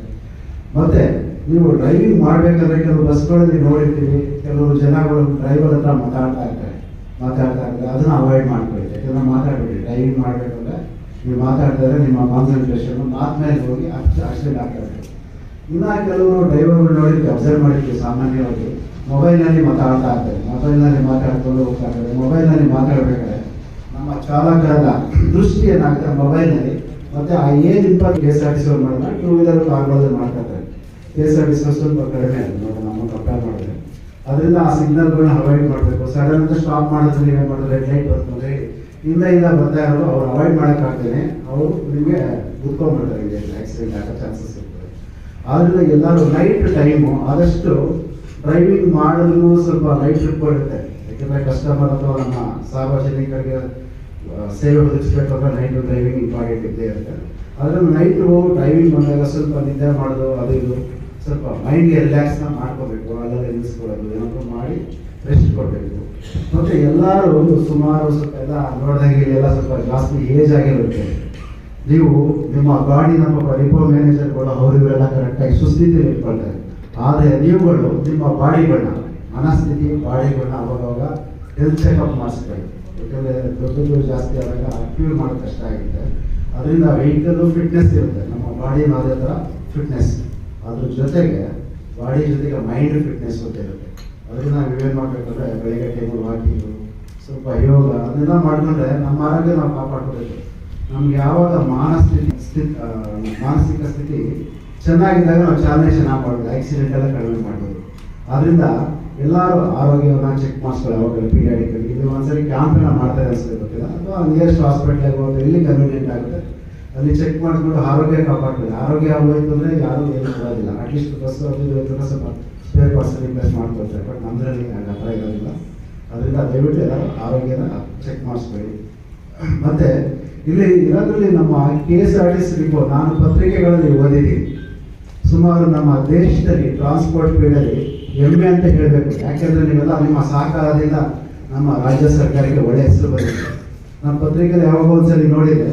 ಮತ್ತೆ ನೀವು ಡ್ರೈವಿಂಗ್ ಮಾಡಬೇಕಾದ್ರೆ ಕೆಲವು ಬಸ್ಗಳಲ್ಲಿ ನೋಡಿರ್ತೀವಿ, ಕೆಲವರು ಜನಗಳು ಡ್ರೈವರ್ ಹತ್ರ ಮಾತಾಡ್ತಾ ಇರ್ತಾರೆ, ಅದನ್ನ ಅವಾಯ್ಡ್ ಮಾಡ್ಕೊಳ್ಳಿ. ಯಾಕಂದ್ರೆ ಮಾತಾಡ್ಬೇಡಿ. ಡ್ರೈವಿಂಗ್ ಮಾಡಬೇಕಂದ್ರೆ ನೀವು ಮಾತಾಡ್ತಾರೆ, ನಿಮ್ಮ ಕಾನ್ಸಂಟ್ರೇಷನ್ ಮಾತು ಮೇಲೆ ಹೋಗಿ ಆಕ್ಸಿಡೆಂಟ್ ಆಗ್ತಾ ಇರ್ತದೆ. ಇನ್ನು ಕೆಲವರು ಡ್ರೈವರ್ಗಳು ನೋಡಿರ್ತೀವಿ, ಅಬ್ಸರ್ವ್ ಮಾಡಿರ್ತೀವಿ ಸಾಮಾನ್ಯವಾಗಿ, ಮೊಬೈಲ್ನಲ್ಲಿ ಮಾತಾಡ್ತಾ ಇರ್ತಾರೆ, ಮೊಬೈಲ್ನಲ್ಲಿ ಮಾತಾಡ್ಕೊಂಡು ಹೋಗ್ತಾ ಇರ್ತಾರೆ. ಮೊಬೈಲ್ನಲ್ಲಿ ಮಾತಾಡ್ಬೇಕಾದ್ರೆ ನಮ್ಮ ಚಾಲಕರ ದೃಷ್ಟಿ ಏನಾಗುತ್ತೆ ಮೊಬೈಲ್ನಲ್ಲಿ. ಮತ್ತೆ ಆ ಏನ್ KSRTC ಅವ್ರು ಮಾಡಿದ್ರೆ 2 ವೀಲರ್ ಕಾರ್ಗಳಲ್ಲಿ ಮಾಡ್ತಾರೆ. KSRTC ಸ್ವಲ್ಪ ಕಡಿಮೆ ನೋಡಿ ನಮ್ಮ ಕಂಪೇರ್ ಮಾಡಿದ್ರೆ. ಅದರಿಂದ ಆ ಸಿಗ್ನಲ್ಗಳನ್ನ ಅವಾಯ್ಡ್ ಮಾಡಬೇಕು. ಸಡನ್ ಅಂತ ಸ್ಟಾಪ್ ಮಾಡಿದ್ರೆ ನೀವೇ ಮಾಡಿದ್ರೆ ರೆಡ್ ಲೈಟ್ ಬರ್ತದೆ, ಹಿಂದೆ ಬರ್ತಾ ಇರೋದು ಅವ್ರು ಅವಾಯ್ಡ್ ಮಾಡೋಕ್ಕಾಗ್ತೇನೆ, ಅವರು ನಿಮಗೆ ಕುತ್ಕೊಂಡ್ಬಿಡ್ತಾರೆ, ಆಕ್ಸಿಡೆಂಟ್ ಆಗೋ ಚಾನ್ಸಸ್ ಇರ್ತದೆ. ಆದ್ರಿಂದ ಎಲ್ಲರೂ ನೈಟ್ ಟೈಮು ಆದಷ್ಟು ಡ್ರೈವಿಂಗ್ ಮಾಡಿದ್ರು ಸ್ವಲ್ಪ ನೈಟ್ ಟ್ರಿಪ್ ಇರುತ್ತೆ. ಯಾಕೆಂದರೆ ಕಸ್ಟಮರ್ ಅಥವಾ ನಮ್ಮ ಸಾರ್ವಜನಿಕರಿಗೆ ಸೇವೆ ಒದಗಿಸ್ಬೇಕಾದ್ರೆ ನೈಟ್ ಡ್ರೈವಿಂಗ್ ಇಂಪಾರ್ಟೆಂಟ್ ಇದ್ದೇ ಇರುತ್ತೆ. ಅದನ್ನು ನೈಟ್ ಡ್ರೈವಿಂಗ್ ಬಂದಾಗ ಸ್ವಲ್ಪ ನಿದ್ದೆ ಮಾಡೋದು ಅದು ಇದು ಸ್ವಲ್ಪ ಮೈಂಡ್ಗೆ ರಿಲ್ಯಾಕ್ಸ್ನ ಮಾಡ್ಕೋಬೇಕು. ಅಲ್ಲದೆ ನಿಲ್ಲಿಸ್ಕೊಳ್ಳೋದು ಏನಾದರೂ ಮಾಡಿ ರೆಸ್ಟ್ ಕೊಡಬೇಕು. ಮತ್ತು ಎಲ್ಲರೂ ಸುಮಾರು ಸ್ವಲ್ಪ ಎಲ್ಲ ನೋಡಿದಂಗೆ ಇಲ್ಲೆಲ್ಲ ಸ್ವಲ್ಪ ಜಾಸ್ತಿ ಏಜ್ ಆಗಿರುತ್ತೆ. ನೀವು ನಿಮ್ಮ ಗಾಡಿನ ಪಾಪ ಡಿಪೋ ಮ್ಯಾನೇಜರ್ಗಳು ಅವರು ಇವರೆಲ್ಲ ಕರೆಕ್ಟಾಗಿ ಸುಸ್ಥಿತಿ ಇಟ್ಕೊಳ್ತಾರೆ. ಆದರೆ ನೀವುಗಳು ನಿಮ್ಮ ಬಾಡಿಗಳನ್ನ ಮನಸ್ಥಿತಿ ಬಾಡಿಗಳನ್ನ ಅವಾಗವಾಗ ಹೆಲ್ತ್ ಚೆಕಪ್ ಮಾಡಿಸ್ಬೇಕು. ಯಾಕಂದರೆ ದೊಡ್ಡದು ಜಾಸ್ತಿ ಆದಾಗ ಆಕ್ಟಿವ್ ಮಾಡೋದು ಕಷ್ಟ ಆಗುತ್ತೆ. ಅದರಿಂದ ವೆಹಿಕಲ್ಲು ಫಿಟ್ನೆಸ್ ಇರುತ್ತೆ, ನಮ್ಮ ಬಾಡಿ ಅದೇ ಥರ ಫಿಟ್ನೆಸ್, ಅದ್ರ ಜೊತೆಗೆ ಬಾಡಿ ಜೊತೆಗೆ ಮೈಂಡ್ ಫಿಟ್ನೆಸ್ ಅಂತ ಇರುತ್ತೆ. ಅದರಿಂದ ನಾವೇನು ಮಾಡಬೇಕಂದ್ರೆ ಬೆಳಗ್ಗೆ ಟೈಮಲ್ಲಿ ವಾಕಿಂಗು, ಸ್ವಲ್ಪ ಯೋಗ ಅದನ್ನೆಲ್ಲ ಮಾಡಿಕೊಂಡ್ರೆ ನಮ್ಮ ಆರೋಗ್ಯ ನಾವು ಕಾಪಾಡ್ಕೋಬೇಕು. ನಮ್ಗೆ ಯಾವಾಗ ಮಾನಸಿಕ ಸ್ಥಿತಿ ಚೆನ್ನಾಗಿದ್ದಾಗ ನಾವು ಚಾಲನೆ ಚೆನ್ನಾಗಿ ಮಾಡ್ಬೋದು, ಆಕ್ಸಿಡೆಂಟ್ ಎಲ್ಲ ಕಡಿಮೆ ಮಾಡ್ಬೋದು. ಆದ್ದರಿಂದ ಎಲ್ಲರೂ ಆರೋಗ್ಯವನ್ನು ಚೆಕ್ ಮಾಡಿಸ್ಕೊಳ್ಳಿ ಅವಾಗ ಪೀರಿಯಾಡಿಕಲಿ. ಇದು ಒಂದ್ಸರಿ ಕ್ಯಾಂಪೇನ ಮಾಡ್ತಾರೆ ಅನ್ಸುತ್ತೆ ಗೊತ್ತಿಲ್ಲ, ಅಥವಾ ನಿಯರೆಸ್ಟ್ ಹಾಸ್ಪಿಟ್ಲಿಗೆ ಹೋದ್ರೆ ಎಲ್ಲಿ ಕನ್ವೀನಿಯಂಟ್ ಆಗುತ್ತೆ ಅಲ್ಲಿ ಚೆಕ್ ಮಾಡಿಕೊಂಡು ಆರೋಗ್ಯ ಕಾಪಾಡ್ಕೊಳ್ಳಿ. ಆರೋಗ್ಯ ಆಗೋಯ್ತು ಅಂದರೆ ಯಾರೂ ಏನು ಕೊಡೋದಿಲ್ಲ. ಅಟ್ಲೀಸ್ಟ್ ಬಸ್ಸು ಅದು ಇದು ಸ್ವಲ್ಪ ಸ್ಪೇರ್ ಪಾರ್ಟ್ಸ್ ರಿಪ್ಲೇಸ್ ಮಾಡ್ಕೊಳ್ತಾರೆ. ಬಟ್ ನಮ್ಮದ್ರಲ್ಲಿ ಆ ಥರ ಇರೋದಿಲ್ಲ. ಅದರಿಂದ ದಯವಿಟ್ಟು ಎಲ್ಲರೂ ಆರೋಗ್ಯನ ಚೆಕ್ ಮಾಡಿಸ್ಕೊಳ್ಳಿ. ಮತ್ತು ಇಲ್ಲಿ ಇರೋದ್ರಲ್ಲಿ ನಮ್ಮ KSRTC ಡಿಪೋ ನಾನು ಪತ್ರಿಕೆಗಳಲ್ಲಿ ಓದಿದ್ದೀನಿ. ಸುಮಾರು ನಮ್ಮ ದೇಶದಲ್ಲಿ ಟ್ರಾನ್ಸ್ಪೋರ್ಟ್ ಫೀಲ್ಡಲ್ಲಿ ಹೆಮ್ಮೆ ಅಂತ ಹೇಳಬೇಕು. ಯಾಕೆಂದರೆ ನೀವೆಲ್ಲ ನಿಮ್ಮ ಸಹಕಾರದಿಂದ ನಮ್ಮ ರಾಜ್ಯ ಸರ್ಕಾರಕ್ಕೆ ಒಳ್ಳೆಯ ಹೆಸರು ಬಂದಿದೆ. ನಮ್ಮ ಪತ್ರಿಕೆಯಲ್ಲಿ ಯಾವಾಗ ಒಂದ್ಸರಿ ನೋಡಿದೆ,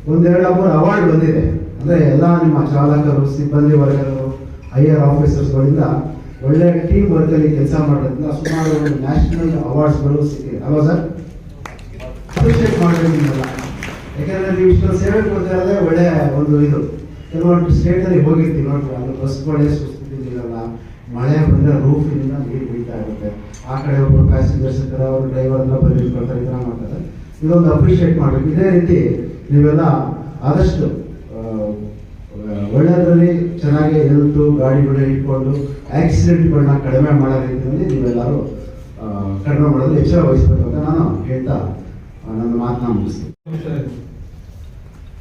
1-2 ಅವಾರ್ಡ್ ಬಂದಿದೆ. ಅಂದರೆ ಎಲ್ಲ ನಿಮ್ಮ ಚಾಲಕರು, ಸಿಬ್ಬಂದಿ ವರ್ಗದವರು, ಹೈಯರ್ ಆಫೀಸರ್ಸ್ಗಳಿಂದ ಒಳ್ಳೆಯ ಟೀಮ್ ವರ್ಕಲ್ಲಿ ಕೆಲಸ ಮಾಡೋದ್ರಿಂದ ಸುಮಾರು ನ್ಯಾಷನಲ್ ಅವಾರ್ಡ್ಸ್ಗಳು ಸಿಕ್ಕಿದೆ ಅಲ್ವಾ ಸರ್? ಅಪ್ರಿಷಿಯೇಟ್ ಮಾಡಬೇಕು ನಿಮ್ಮೆಲ್ಲ. ಯಾಕೆಂದರೆ ನೀವು ಇಷ್ಟೊಂದು ಸೇವೆ ಕೊಡ್ತಾ ಇರೋದೇ ಒಳ್ಳೆಯ ಒಂದು ಇದು. ಕೆಲವೊಂದು ಸ್ಟೇಟಲ್ಲಿ ಹೋಗಿರ್ತೀವಿ ನೋಡ್ರಿ, ಅಲ್ಲಿ ಬಸ್ಗಳೇ ಸುಸ್ತಿರಲ್ಲ, ಮಳೆ ಬಂದರೆ ರೂಫಿನಿಂದ ನೀರು ಬೀಳ್ತಾ ಇರುತ್ತೆ. ಆ ಕಡೆ ಒಬ್ಬರು ಪ್ಯಾಸೆಂಜರ್ಸ್ ಇರ್ತಾರೆ, ಅವರು ಡ್ರೈವರ್ ಎಲ್ಲ ಬಂದಿರ್ಕೊಳ್ತಾರೆ, ಈ ಥರ ಮಾಡ್ತಾರೆ. ಇದೊಂದು ಅಪ್ರಿಷಿಯೇಟ್ ಮಾಡಬೇಕು. ಇದೇ ರೀತಿ ನೀವೆಲ್ಲ ಆದಷ್ಟು ಒಳ್ಳೆಯದರಲ್ಲಿ ಚೆನ್ನಾಗಿ ಹೆಲ್ತು ಗಾಡಿಗಳನ್ನ ಇಟ್ಕೊಂಡು ಆಕ್ಸಿಡೆಂಟ್ಗಳನ್ನ ಕಡಿಮೆ ಮಾಡೋ ರೀತಿಯಲ್ಲಿ ನೀವೆಲ್ಲರೂ ಕಡಿಮೆ ಮಾಡೋದು ಎಚ್ಚರ ವಹಿಸಬೇಕು ಅಂತ ನಾನು ಹೇಳ್ತಾ ನನ್ನ ಮಾತನ್ನ ಮುಗಿಸ್ತೀನಿ.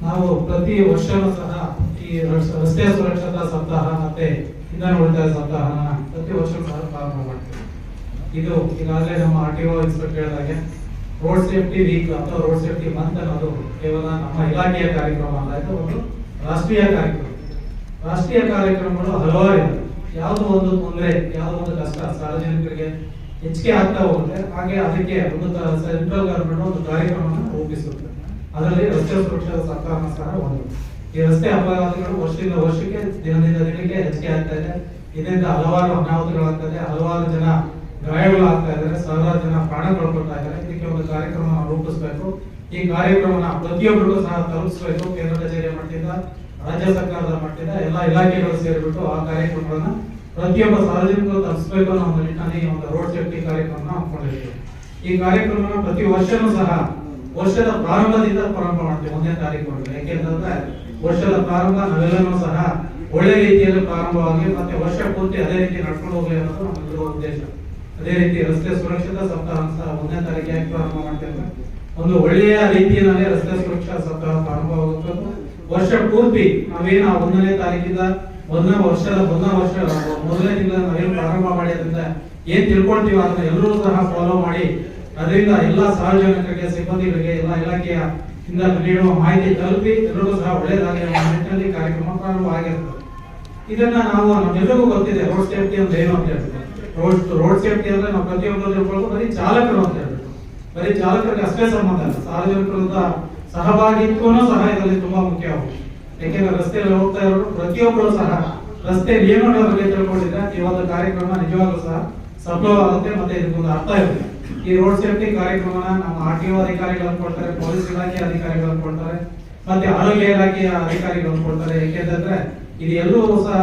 ನಾವು ಪ್ರತಿ ವರ್ಷವೂ ಸಹ ಈ ರಸ್ತೆ ಸುರಕ್ಷತಾ ಸಪ್ತಾಹ ಮತ್ತೆ ಇಂಧನ ಉಳಿತಾಯ ಸಪ್ತಾಹನ ಪ್ರತಿ ವರ್ಷ ಸಹ ಪ್ರಾರಂಭ ಮಾಡ್ತೀವಿ. ಇದು ಈಗಾಗಲೇ ನಮ್ಮ RTO ಇನ್ಸ್ಪೆಕ್ಟರ್ ಹೇಳಿದಾಗೆ ರೋಡ್ ಸೇಫ್ಟಿ ವೀಕ್ ಅಥವಾ ರೋಡ್ ಸೇಫ್ಟಿ ಮಂತ್ ಅನ್ನೋದು ಕೇವಲ ನಮ್ಮ ಇಲಾಖೆಯ ಕಾರ್ಯಕ್ರಮ ಅಲ್ಲ, ಇದು ಒಂದು ರಾಷ್ಟ್ರೀಯ ಕಾರ್ಯಕ್ರಮ. ರಾಷ್ಟ್ರೀಯ ಕಾರ್ಯಕ್ರಮಗಳು ಹಲವಾರು ಇದೆ. ಯಾವುದೋ ಒಂದು ತೊಂದರೆ, ಯಾವುದೋ ಒಂದು ಕಷ್ಟ ಸಾರ್ವಜನಿಕರಿಗೆ ಹೆಚ್ಚಿಗೆ ಆಗ್ತಾ ಹೋಗುತ್ತೆ. ಹಾಗೆ ಅದಕ್ಕೆ ಒಂದು ಸೆಂಟ್ರಲ್ ಗವರ್ಮೆಂಟ್ ಒಂದು ಕಾರ್ಯಕ್ರಮವನ್ನು ರೂಪಿಸುತ್ತೆ. ಅದರಲ್ಲಿ ರಸ್ತೆ ಸುರಕ್ಷತಾ ಸಪ್ತಾಹ ಸಹ ಒಂದು. ಈ ರಸ್ತೆ ಅಪಘಾತಗಳು ವರ್ಷದಿಂದ ವರ್ಷಕ್ಕೆ ದಿನದಿಂದ ದಿನಕ್ಕೆ ಹೆಚ್ಚಿಗೆ ಆಗ್ತಾ ಇದೆ. ಇದರಿಂದ ಹಲವಾರು ಅನಾಹುತಗಳಾಗ್ತದೆ, ಹಲವಾರು ಜನ ಗಾಯಗಳಾಗ್ತಾ ಇದ್ದಾರೆ, ಸಾವಿರಾರು ಜನ ಪ್ರಾಣ ಕಳ್ಕೊಳ್ತಾ ಇದ್ದಾರೆ. ಇದಕ್ಕೆ ಒಂದು ಕಾರ್ಯಕ್ರಮ ರೂಪಿಸಬೇಕು. ಈ ಕಾರ್ಯಕ್ರಮನ ಪ್ರತಿಯೊಬ್ಬರಿಗೂ ಸಹ ತಲುಪಿಸಬೇಕು. ಕೇಂದ್ರ ಕಚೇರಿಯ ಮಟ್ಟದಿಂದ, ರಾಜ್ಯ ಸರ್ಕಾರದ ಮಟ್ಟದಿಂದ ಎಲ್ಲ ಇಲಾಖೆಗಳು ಸೇರಿಬಿಟ್ಟು ಆ ಕಾರ್ಯಕ್ರಮಗಳನ್ನ ಪ್ರತಿಯೊಬ್ಬ ಸಾರ್ವಜನಿಕರು ತಲುಪಿಸಬೇಕು ಅನ್ನೋ ಒಂದು ನಿಟ್ಟಿನಲ್ಲಿ ಒಂದು ರೋಡ್ ಸೇಫ್ಟಿ ಕಾರ್ಯಕ್ರಮನ ಹಮ್ಮಿಕೊಂಡಿದ್ದೀವಿ. ಈ ಕಾರ್ಯಕ್ರಮನ ಪ್ರತಿ ವರ್ಷನೂ ಸಹ ವರ್ಷದ ಪ್ರಾರಂಭದಿಂದ ಪ್ರಾರಂಭ ಮಾಡ್ತೀವಿ, 1ನೇ ತಾರೀಕು. ಯಾಕೆಂತಂದ್ರೆ ವರ್ಷದ ಪ್ರಾರಂಭ ನಾವೆಲ್ಲರೂ ಸಹ ಒಳ್ಳೆ ರೀತಿಯಲ್ಲಿ ಪ್ರಾರಂಭವಾಗಿ ಮತ್ತೆ ವರ್ಷ ಪೂರ್ತಿ ಅದೇ ರೀತಿ ನಡ್ಕೊಂಡು ಹೋಗ್ಲಿ ಅನ್ನೋದು ನಮ್ಮೆಲ್ಲರ ಉದ್ದೇಶ. ಅದೇ ರೀತಿ ರಸ್ತೆ ಸುರಕ್ಷತಾ ಸಪ್ತಾಹ ಸಹ 1ನೇ ತಾರೀಕಿಗೆ ಪ್ರಾರಂಭ ಮಾಡ್ತೇವೆ. ಒಂದು ಒಳ್ಳೆಯ ರೀತಿಯಲ್ಲಿ ರಸ್ತೆ ಸುರಕ್ಷಾ ಸಪ್ತಾಹ ಪ್ರಾರಂಭವಾಗುತ್ತೆ. ವರ್ಷ ಪೂರ್ತಿ ನಾವೇನು 1ನೇ ತಾರೀಕಿಂದ ಮೊದಲನೇ ತಿಂಗಳ ನಾವೇನು ಪ್ರಾರಂಭ ಮಾಡಿ ಅದರಿಂದ ಏನ್ ತಿಳ್ಕೊಳ್ತೀವಿ ಅದನ್ನ ಎಲ್ಲರೂ ಸಹ ಫಾಲೋ ಮಾಡಿ, ಅದರಿಂದ ಎಲ್ಲ ಸಾರ್ವಜನಿಕರಿಗೆ, ಸಿಬ್ಬಂದಿಗಳಿಗೆ, ಎಲ್ಲ ಇಲಾಖೆಯ ಇಂದ ನೀಡುವ ಮಾಹಿತಿ ತಲುಪಿ ಎಲ್ಲರಿಗೂ ಸಹ ಒಳ್ಳೆಯದಾಗಲಿ ಅನ್ನೋ ನಿಟ್ಟಿನಲ್ಲಿ ಕಾರ್ಯಕ್ರಮ ಪ್ರಾರಂಭ ಆಗಿರ್ತದೆ. ಇದನ್ನ ನಾವು ನಮ್ಮೆಲ್ಲರಿಗೂ ಗೊತ್ತಿದೆ ರೋಡ್ ಸೇಫ್ಟಿ ಅಂತ ಏನು ಅಂತ ಹೇಳ್ತೀವಿ. ರೋಡ್ ಸೇಫ್ಟಿ ಅಂದ್ರೆ ನಾವು ಪ್ರತಿಯೊಬ್ಬರು ತಿಳ್ಕೊಳ್ಳೋದು ಬರೀ ಚಾಲಕರು ಅಂತ ಹೇಳ್ಬೇಕು. ಬರೀ ಚಾಲಕರಿಗೆ ಅಷ್ಟೇ ಸಂಬಂಧ ಅಲ್ಲ, ಸಾರ್ವಜನಿಕರಿಂದ ಸಹಭಾಗಿತ್ವನೂ ಸಹ ಇದರಲ್ಲಿ ತುಂಬಾ ಮುಖ್ಯವಾಗುತ್ತೆ. ಯಾಕೆಂದ್ರೆ ರಸ್ತೆಯಲ್ಲಿ ಹೋಗ್ತಾ ಇರೋರು ಪ್ರತಿಯೊಬ್ಬರು ಸಹ ರಸ್ತೆ ನಿಯಮಗಳ ಬಗ್ಗೆ ತಿಳ್ಕೊಂಡಿದ್ರೆ ಈ ಒಂದು ಕಾರ್ಯಕ್ರಮ ನಿಜವಾಗ್ಲೂ ಸಹ ಸಫಲವಾಗುತ್ತೆ. ಮತ್ತೆ ಇದಕ್ಕೊಂದು ಅರ್ಥ ಇರುತ್ತೆ. ಈ ರೋಡ್ ಸೇಫ್ಟಿ ಕಾರ್ಯಕ್ರಮನ ನಮ್ಮ RTO ಅಧಿಕಾರಿಗಳು ಕೊಡ್ತಾರೆ, ಪೊಲೀಸ್ ಇಲಾಖೆ ಅಧಿಕಾರಿಗಳು ಕೊಡ್ತಾರೆ, ಮತ್ತೆ ಆರೋಗ್ಯ ಇಲಾಖೆಯ ಅಧಿಕಾರಿಗಳು ಕೊಡ್ತಾರೆ. ಯಾಕೆಂತಂದ್ರೆ ಇದು ಎಲ್ಲರೂ ಸಹ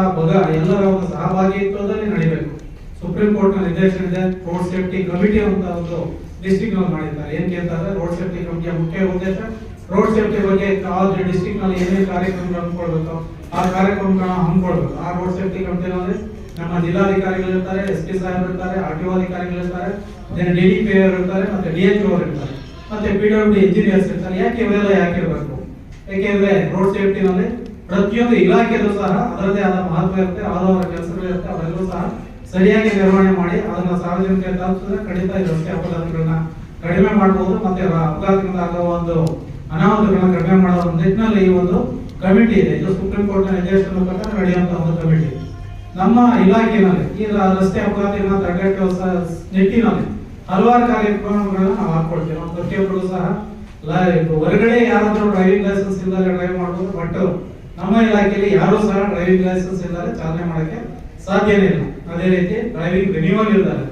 ಎಲ್ಲರ ಒಂದು ಸಹಭಾಗಿತ್ವದಲ್ಲಿ ನಡಿಬೇಕು. ಸೊ ಸುಪ್ರೀಂ ಕೋರ್ಟ್ ನ ನಿರ್ದೇಶನ ಇದೆ. ರೋಡ್ ಸೇಫ್ಟಿ ಕಮಿಟಿ ಅಂತ ಒಂದು ಡಿಸ್ಟ್ರಿಕ್ಟ್ ನಲ್ಲಿ ಮಾಡಿದ್ದಾರೆ. ಏನಕ್ಕೆ ಅಂತಂದ್ರೆ ರೋಡ್ ಸೇಫ್ಟಿ ಕಮಿಟಿಯ ಮುಖ್ಯ ಉದ್ದೇಶ ರೋಡ್ ಸೇಫ್ಟಿ ಬಗ್ಗೆ ಡಿಸ್ಟ್ರಿಕ್ಟ್ ನಲ್ಲಿ ಏನೇನು ಕಾರ್ಯಕ್ರಮಗಳು ಹಮ್ಮಿಕೊಳ್ಬೇಕು ಆ ಕಾರ್ಯಕ್ರಮಗಳನ್ನ ಹಮ್ಮಿಕೊಳ್ಬೇಕು. ಆ ರೋಡ್ ಸೇಫ್ಟಿ ಕಮಿಟಿನಲ್ಲಿ ನಮ್ಮ ಜಿಲ್ಲಾಧಿಕಾರಿಗಳು ಇರ್ತಾರೆ, SP ಸಾಹೇಬರು ಇರ್ತಾರೆ, RTO ಅಧಿಕಾರಿಗಳು ಇರ್ತಾರೆ, DDP ಇರ್ತಾರೆ, ಮತ್ತೆ DHO ಇರ್ತಾರೆ, ಮತ್ತೆ PWD ಇಂಜಿನಿಯರ್ಸ್ ಇರ್ತಾರೆ. ಯಾಕೆ ಇವೆಲ್ಲ ಯಾಕೆ ಇರಬೇಕು? ಯಾಕೆಂದ್ರೆ ರೋಡ್ ಸೇಫ್ಟಿ ನಲ್ಲಿ ಪ್ರತಿಯೊಂದು ಇಲಾಖೆಯಲ್ಲೂ ಸಹ ಅದರದೇ ಆದ ಮಹತ್ವ ಇರುತ್ತೆ, ಅವರವರ ಕೆಲಸಗಳು ಇರುತ್ತೆ. ಅವರೆಲ್ಲರೂ ಸಹ ಸರಿಯಾಗಿ ನಿರ್ವಹಣೆ ಮಾಡಿ ಅದನ್ನ ಸಾರ್ವಜನಿಕರಿಗೆ ತಲುಪಿಸಿದ್ರೆ ಖಂಡಿತ ಈ ರಸ್ತೆ ಅಪಘಾತಗಳನ್ನ ಕಡಿಮೆ ಮಾಡಬಹುದು. ಮತ್ತೆ ಅಪಘಾತದಿಂದ ಆಗುವ ಒಂದು ಅನಾಹುತಗಳನ್ನ ಕಡಿಮೆ ಮಾಡೋ ನಿಟ್ಟಿನಲ್ಲಿ ಈ ಒಂದು ಕಮಿಟಿ ಇದೆ. ಇದು ಸುಪ್ರೀಂ ಕೋರ್ಟ್ ನ ನಿರ್ದೇಶನದ ಪ್ರಕಾರ ನಡೆಯುವಂತಹ ಒಂದು ಕಮಿಟಿ. ನಮ್ಮ ಇಲಾಖೆಯಲ್ಲಿ ಈ ರಸ್ತೆ ಅಪಘಾತಗಳನ್ನ ತಡೆಗಟ್ಟುವ ನಿಟ್ಟಿನಲ್ಲಿ ಹಲವಾರು ಕಾರ್ಯಕ್ರಮಗಳನ್ನ ನಾವು ಹಾಕೊಳ್ತೇವೆ. ಪ್ರತಿಯೊಬ್ಬರು ಸಹ ಹೊರಗಡೆ ಯಾರಾದ್ರೂ ಡ್ರೈವಿಂಗ್ ಲೈಸೆನ್ಸ್ ಇಲ್ಲದೆ ಡ್ರೈವ್ ಮಾಡಬಹುದು. ಬಟ್ ನಮ್ಮ ಇಲಾಖೆಯಲ್ಲಿ ಯಾರು ಸಹ ಡ್ರೈವಿಂಗ್ ಲೈಸೆನ್ಸ್ ಇಲ್ಲದೆ ಚಾಲನೆ ಮಾಡಕ್ಕೆ ಸಾಧ್ಯನೇ ಇಲ್ಲ. ಅದೇ ರೀತಿ ಡ್ರೈವಿಂಗ್ ರಿನ್ಯೂವಲ್ ಇಲ್ಲದೆ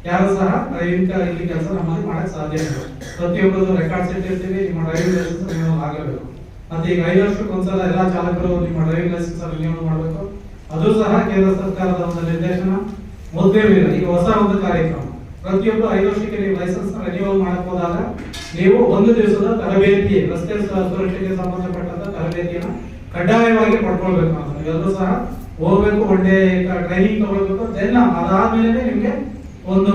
ಯಾರು ಸಹ ಡ್ರೈವಿಂಗ್ ಇಲ್ಲಿ ಕೆಲಸ ನಮ್ಮಲ್ಲಿ ಮಾಡಕ್ ಸಾಧ್ಯ ಇಲ್ಲ. ಪ್ರತಿಯೊಬ್ಬರದ್ದು ರೆಕಾರ್ಡ್ಸ್ ಇಟ್ಟಿರ್ತೀವಿ, ನಿಮ್ಮ ಡ್ರೈವಿಂಗ್ ಲೈಸೆನ್ಸ್ ರಿನ್ಯೂವಲ್ ಆಗಬೇಕು. ಮತ್ತೆ ಈಗ 5 ವರ್ಷಕ್ಕೆ ಒಂದ್ಸಲ ಎಲ್ಲಾ ಚಾಲಕರು ನಿಮ್ಮ ಡ್ರೈವಿಂಗ್ ಲೈಸೆನ್ಸ್ ರಿನ್ಯೂವಲ್ ಮಾಡಬೇಕು. ಅದು ಸಹ ಕೇಂದ್ರ ಸರ್ಕಾರದ ಒಂದು ನಿರ್ದೇಶನ. ಮೊದಲೇ ಈಗ ಹೊಸ ಒಂದು ಕಾರ್ಯಕ್ರಮ, ಪ್ರತಿಯೊಬ್ಬರು 5 ವರ್ಷಕ್ಕೆ ನೀವು ಲೈಸೆನ್ಸ್ ರಿನ್ಯೂವಲ್ ಮಾಡಕ್ ಹೋದಾಗ ನೀವು 1 ದಿವಸದ ತರಬೇತಿ, ರಸ್ತೆ ಸುರಕ್ಷತೆಗೆ ಸಂಬಂಧಪಟ್ಟಂತ ತರಬೇತಿಯನ್ನು ಕಡ್ಡಾಯವಾಗಿ ಪಡ್ಕೊಳ್ಬೇಕು. ಎಲ್ಲರೂ ಸಹ ಹೋಗ್ಬೇಕು, ಒನ್ ಡೇ ಟ್ರೈನಿಂಗ್ ತಗೊಳ್ಬೇಕು. ದೆನ್ ಅದಾದ್ಮೇಲೆ ನಿಮ್ಗೆ ಒಂದು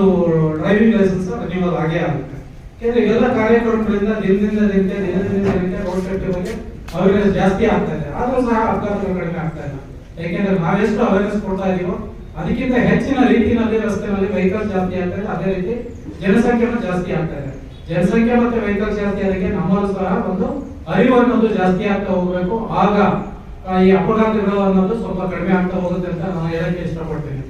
ಡ್ರೈವಿಂಗ್ ಲೈಸೆನ್ಸ್ ರಿನ್ಯೂವಲ್ ಆಗೇ ಆಗುತ್ತೆ. ಯಾಕಂದ್ರೆ ಇವೆಲ್ಲ ಕಾರ್ಯಕ್ರಮಗಳಿಂದ ದಿನದಿಂದ ದಿನಕ್ಕೆ ರೋಡ್ ಸೇಫ್ಟಿ ಬಗ್ಗೆ ಅವೇರ್ನೆಸ್ ಜಾಸ್ತಿ ಆಗ್ತಾ ಇದೆ. ಆದ್ರೂ ಸಹ ಅಪಘಾತಗಳು ಕಡಿಮೆ ಆಗ್ತಾ ಇಲ್ಲ. ಯಾಕೆಂದ್ರೆ ನಾವೆಷ್ಟು ಅವೇರ್ನೆಸ್ ಕೊಡ್ತಾ ಇದೀವೋ ಅದಕ್ಕಿಂತ ಹೆಚ್ಚಿನ ರೀತಿಯಲ್ಲಿ ರಸ್ತೆನಲ್ಲಿ ವೆಹಿಕಲ್ ಜಾಸ್ತಿ ಆಗ್ತಾ ಇದೆ. ಅದೇ ರೀತಿ ಜನಸಂಖ್ಯೆನೂ ಜಾಸ್ತಿ ಆಗ್ತಾ ಇದೆ. ಜನಸಂಖ್ಯೆ ಮತ್ತೆ ವೆಹಿಕಲ್ ಜಾಸ್ತಿ ಆದಾಗೆ ನಮ್ಮಲ್ಲೂ ಸಹ ಒಂದು ಅರಿವು ಅನ್ನೋದು ಜಾಸ್ತಿ ಆಗ್ತಾ ಹೋಗ್ಬೇಕು. ಆಗ ಈ ಅಪಘಾತಗಳು ಅನ್ನೋದು ಸ್ವಲ್ಪ ಕಡಿಮೆ ಆಗ್ತಾ ಹೋಗುತ್ತೆ ಅಂತ ನಾನು ಹೇಳಕ್ಕೆ ಇಷ್ಟಪಡ್ತೀನಿ.